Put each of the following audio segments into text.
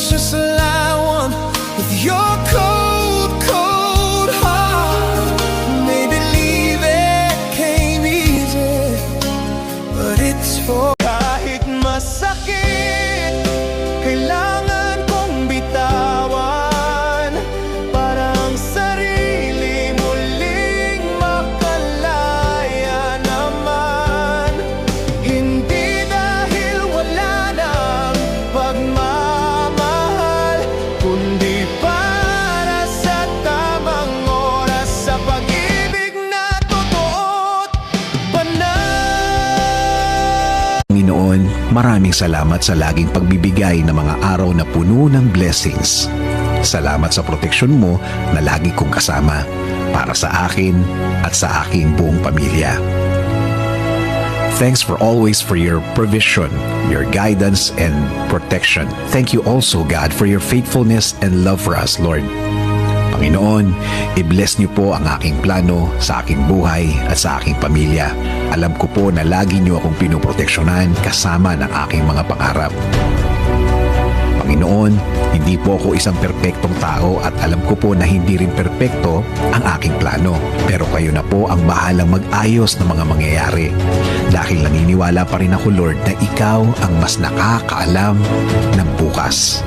just lie one with your cold, cold heart. Maybe leaving came easy, but it's for kahit masakit, kailangan kong bitawan para ang sarili muling makalaya naman. Hindi dahil wala nang pagmamahal, kundi para sa tamang oras, sa pag-ibig na totoo't panay. Panginoon, maraming salamat sa laging pagbibigay ng mga araw na puno ng blessings. Salamat sa proteksyon mo na lagi kong kasama para sa akin at sa aking buong pamilya. Thanks for always for your provision, your guidance, and protection. Thank you also, God, for your faithfulness and love for us, Lord. Panginoon, i-bless niyo po ang aking plano sa aking buhay at sa aking pamilya. Alam ko po na lagi niyo akong pinoproteksyonan kasama ng aking mga pangarap. Panginoon, hindi po ako isang perpektong tao at alam ko po na hindi rin perpekto ang aking plano. Pero kayo na po ang bahalang mag-ayos ng mga mangyayari. Dahil naniniwala pa rin ako, Lord, na ikaw ang mas nakakaalam ng bukas.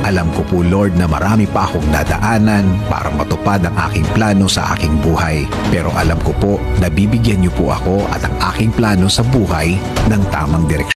Alam ko po, Lord, na marami pa akong dadaanan para matupad ang aking plano sa aking buhay. Pero alam ko po na bibigyan niyo po ako at ang aking plano sa buhay ng tamang direksyon.